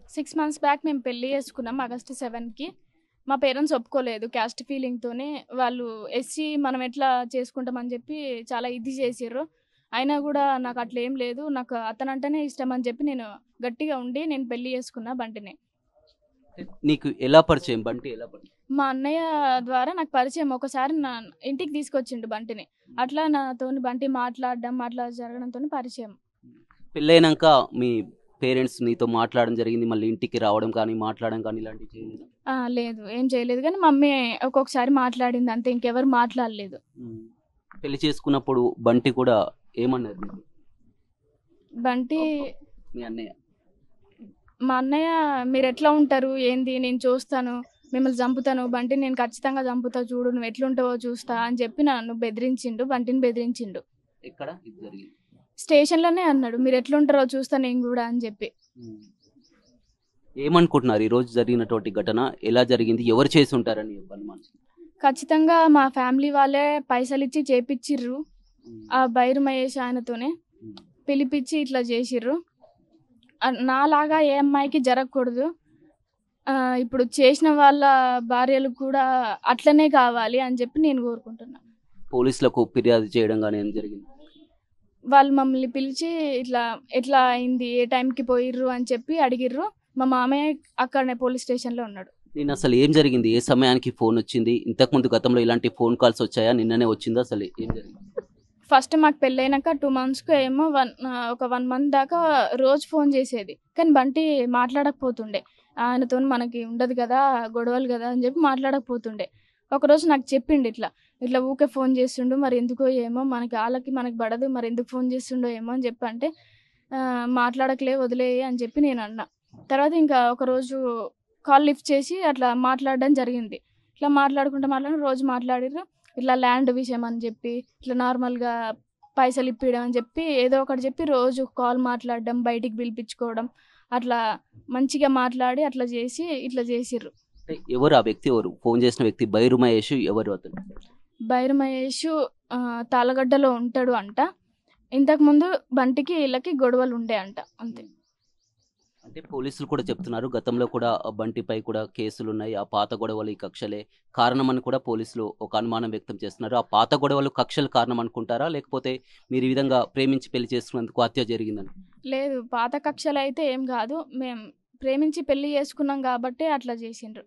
6 months back మేము పెళ్లి చేసుకున్నాం ఆగస్ట్ 7కి. మా పేరెంట్స్ ఒప్పుకోలేదు. క్యాస్ట్ ఫీలింగ్‌తోనే వాళ్ళు ఎస్సీ మనం ఎట్లా చేసుకుంటామని చెప్పి చాలా ఇది చేసిర్రు. అయినా గూడా నాకు అట్లేం లేదు. నాకు అతనంటేనే ఇష్టం అని చెప్పి నేను గట్టిగా ఉండి నేను పెళ్లి చేసుకున్నా బంటిని. నీకు ఎలా పరిచయం బంటి ఎలా పరిచయం? మా అన్నయ్య ద్వారా నాకు పరిచయం. ఒకసారి నా ఇంటికి తీసుకొచ్చిండు బంటిని. అట్లా నాతోని బంటి మాట్లాడడం అట్లా జరగడంతోని పరిచయం. పెళ్ళైనాక మీ పేరెంట్స్ నీతో మాట్లాడడం జరిగింది. మళ్ళీ ఇంటికి రావడం కానీ, మాట్లాడడం కానీ ఇలాంటివి చేయలేదా? లేదు. ఏం చేయలేదు గానీ మమ్మీ ఒక్కొక్కసారి మాట్లాడింది అంతే. ఇంకెవరు మాట్లాడలేదు. హ్మ్. పెళ్లి చేసుకున్నప్పుడు బంటి కూడా ఏమన్నారు నీకు? బంటి మీ అన్నయ్య. మా అన్నయ్య మీరెట్లా ఉంటారు? ఏంది? నేను చూస్తాను. మిమ్మల్ని చంపుతాను. బంటిని నేను ఖచ్చితంగా చంపుతా చూడు. నువ్వు ఎట్లుంటావో చూస్తా అని చెప్పి నన్ను బెదిరించిండు. బంటిని బెదిరించిండు. ఎక్కడ ఇది జరిగింది? స్టేషన్‌లోనే అన్నాడు. మీరెట్లుంటారో చూస్తా నేను గూడా అని చెప్పి. హ్మ్. ఏమనుకుంటున్నారు ఈరోజు జరిగినటువంటి ఘటన ఎలా జరిగింది? ఎవరు చేసి ఉంటారని ఒక అనుమానం? ఖచ్చితంగా మా ఫ్యామిలీ వాళ్ళే పైసలిచ్చి చేపిచ్చిర్రు. హ్మ్. ఆ బైరు మహేష్ ఆయనతోనే హ్మ్. పిలిపిచ్చి ఇట్లా చేసిర్రు. నాలాగా ఏ అమ్మాయికి జరగకూడదు. ఇప్పుడు చేసిన వాళ్ళ భార్యలు కూడా అట్లనే కావాలి అని చెప్పి నేను కోరుకుంటున్నా. పోలీసులకు ఫిర్యాదు చేయడం గాని ఏం జరిగింది? వాళ్ళు మమ్మల్ని పిలిచి ఇట్లా ఎట్లా అయింది? ఏ టైంకి పోయిర్రు అని చెప్పి అడిగిర్రు. మా మామయ్య అక్కడనే పోలీస్ స్టేషన్‌లో ఉన్నాడు. అసలు ఏం జరిగింది? ఏ సమయానికి ఫోనొచ్చింది? ఇంతకుముందు గతంలో ఇలాంటి ఫోన్ కాల్స్ వచ్చాయా? నిన్ననే వచ్చిందా? అసలు ఏం జరిగింది? ఫస్ట్ మాకు పెళ్ళైనాక 2 మంత్స్‌కో ఏమో ఒక 1 మంత్ దాకా రోజు ఫోన్ చేసేది. కానీ బంటి మాట్లాడకపోతుండే. ఆయనతోని మనకి ఉండదు గదా! గొడవలు గదా! అని చెప్పి మాట్లాడకపోతుండే. ఒకరోజు నాకు చెప్పిండు ఇట్లా. ఇట్లా ఊకే ఫోన్ చేస్తుండు. మరి ఎందుకో ఏమో ఆళ్ళకి మనకి పడదు. మరి ఎందుకు ఫోన్ చేస్తుండో ఏమో అని చెప్పి అంటే మాట్లాడకులే వదిలేయి అని చెప్పి నేనన్నా. తర్వాత ఇంకా ఒకరోజు కాల్ లిఫ్ట్ చేసి అట్లా మాట్లాడడం జరిగింది. ఇట్లా రోజు మాట్లాడిర్రు. ఇట్లా ల్యాండ్ విషయం అని చెప్పి, ఇట్లా నార్మల్‌గా పైసలు ఇప్పియడం అని చెప్పి, ఏదో ఒకటి చెప్పి రోజు కాల్ మాట్లాడడం, బయటికి పిలిపించుకోవడం, అట్లా మంచిగా మాట్లాడి అట్లా చేసి ఇట్లా చేసిర్రు. అంటే ఎవరు ఆ వ్యక్తి ఎవరు? ఫోన్ చేసిన వ్యక్తి బైరు మహేష్ ఎవరు అతను? బైరు మహేషు తాళ్ళగడ్డలో ఉంటాడు అంట. ఇంతకుముందు బంటికి ఈళ్ళకి గొడవలుండే అంట అంతే. అంటే పోలీసులు కూడా చెప్తున్నారు. గతంలో కూడా బంటిపై కూడా కేసులున్నాయి. ఆ పాత గొడవలు, ఈ కక్షలే కారణమని కూడా పోలీసులు ఒక అనుమానం వ్యక్తం చేస్తున్నారు. ఆ పాత గొడవలు, కక్షలు కారణం అనుకుంటారా? లేకపోతే మీరు ఈ విధంగా ప్రేమించి పెళ్లి చేసుకున్నందుకు హత్య జరిగిందని? లేదు పాత కక్షలైతే ఏం గాదు. ప్రేమించి పెళ్లి చేసుకున్నాం గాబట్టే అట్లా చేసిండ్రు.